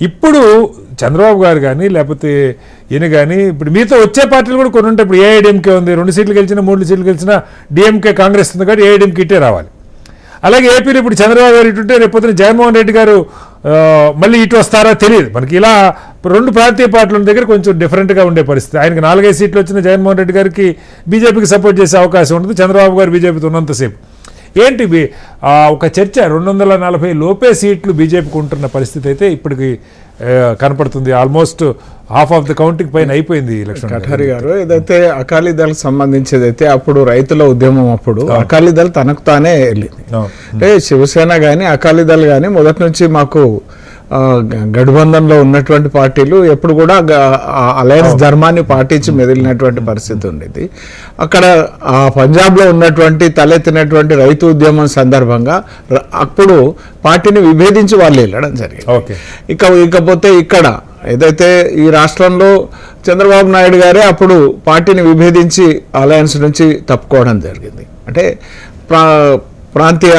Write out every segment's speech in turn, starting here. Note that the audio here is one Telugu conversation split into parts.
ఇప్పుడు చంద్రబాబు గారు కానీ లేకపోతే ఈయన కానీ ఇప్పుడు మీతో వచ్చే పార్టీలు కూడా కొన్ని ఉంటాయి. ఇప్పుడు ఏఐడిఎంకే ఉంది, 2 సీట్లు గెలిచినా 3 సీట్లు గెలిచినా డిఎంకే కాంగ్రెస్ ఉంది కాబట్టి ఏఐడిఎంకే ఇటే రావాలి. అలాగే ఏపీలో ఇప్పుడు చంద్రబాబు గారు ఇటుంటే రేపొద్దున జగన్మోహన్ రెడ్డి గారు మళ్ళీ ఇటు వస్తారా తెలియదు మనకి. ఇలా 2 ప్రాంతీయ పార్టీల దగ్గర కొంచెం డిఫరెంట్గా ఉండే పరిస్థితి. ఆయనకి 4-5 సీట్లు వచ్చిన జగన్మోహన్ రెడ్డి గారికి బీజేపీకి సపోర్ట్ చేసే అవకాశం ఉంటుంది, చంద్రబాబు గారు బీజేపీతో ఉన్నంతసేపు. ఏంటి ఒక చర్చ 240 లోపే సీట్లు బీజేపీకి ఉంటున్న పరిస్థితి అయితే ఇప్పటికి కనపడుతుంది. Almost half of the counting పైన అయిపోయింది. కఠారి గారు ఏదైతే అకాలీదళకు సంబంధించేదైతే అప్పుడు రైతుల ఉద్యమం అప్పుడు అకాలీదళ్ తనకు తానే వెళ్ళింది. అంటే శివసేన కానీ అకాలీదళ్ కానీ మొదటి నుంచి మాకు గఠబంధన్లో ఉన్నటువంటి పార్టీలు ఎప్పుడు కూడా అలయన్స్ ధర్మాన్ని పాటించి మెదిలినటువంటి పరిస్థితి ఉండేది. అక్కడ పంజాబ్లో ఉన్నటువంటి తలెత్తినటువంటి రైతు ఉద్యమం సందర్భంగా అప్పుడు పార్టీని విభేదించి వాళ్ళు వెళ్ళడం జరిగింది. ఇకపోతే ఇక్కడ ఏదైతే ఈ రాష్ట్రంలో చంద్రబాబు నాయుడు గారే అప్పుడు పార్టీని విభేదించి అలయన్స్ నుంచి తప్పుకోవడం జరిగింది. అంటే ప్రాంతీయ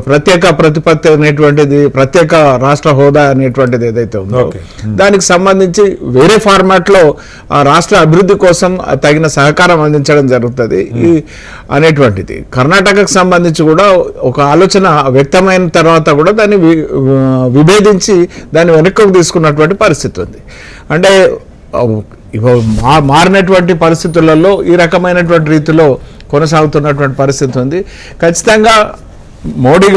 ప్రత్యేక ప్రతిపత్తి అనేటువంటిది, ప్రత్యేక రాష్ట్ర హోదా అనేటువంటిది ఏదైతే ఉందో దానికి సంబంధించి వేరే ఫార్మాట్లో రాష్ట్ర అభివృద్ధి కోసం తగిన సహకారం అందించడం జరుగుతుంది అనేటువంటిది. కర్ణాటకకు సంబంధించి కూడా ఒక ఆలోచన వ్యక్తమైన తర్వాత కూడా దాన్ని విభేదించి దాన్ని వెనక్కి తీసుకున్నటువంటి పరిస్థితి ఉంది. అంటే మారినటువంటి పరిస్థితులలో ఈ రకమైనటువంటి రీతిలో కొనసాగుతున్నటువంటి పరిస్థితి ఉంది. ఖచ్చితంగా మోడీ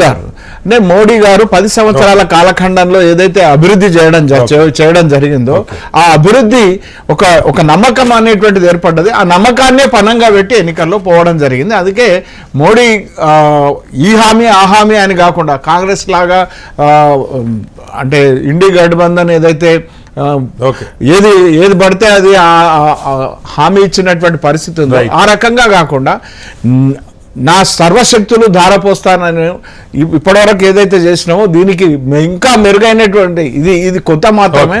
గారు 10 సంవత్సరాల కాలఖండంలో ఏదైతే అభివృద్ధి చేయడం జరిగిందో ఆ అభివృద్ధి ఒక నమ్మకం అనేటువంటిది ఏర్పడ్డది. ఆ నమ్మకాన్నే పణంగా పెట్టి ఎన్నికల్లో పోవడం జరిగింది. అందుకే మోడీ ఈ హామీ ఆ హామీ అని కాకుండా కాంగ్రెస్ లాగా అంటే ఇండి గఠబంధన్ ఏదైతే ఏది పడితే అది హామీ ఇచ్చినటువంటి పరిస్థితి ఉంది, ఆ రకంగా కాకుండా నా సర్వశక్తులు ధారపోస్తానని ఇప్పటివరకు ఏదైతే చేసినామో దీనికి ఇంకా మెరుగైనటువంటి ఇది కొత్త మాత్రమే,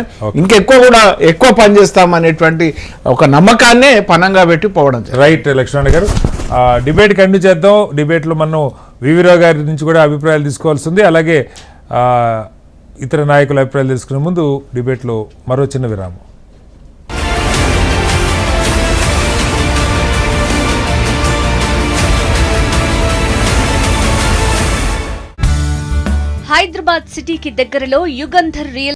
ఎక్కువ పనిచేస్తామనేటువంటి ఒక నమ్మకాన్నే పణంగా పెట్టి పోవడం. రైట్ లక్ష్మణ్ గారు, డిబేట్ కంటిన్యూ చేద్దాం. డిబేట్లో మనం వివిరావు గారి నుంచి కూడా అభిప్రాయాలు తీసుకోవాల్సి ఉంది. అలాగే ఇతర నాయకుల అభిప్రాయాలు తెలుసుకునే ముందు డిబేట్లో మరో చిన్న విరామం. హైదరాబాద్ సిటీకి దగ్గరలో యుగంధర్ రియల్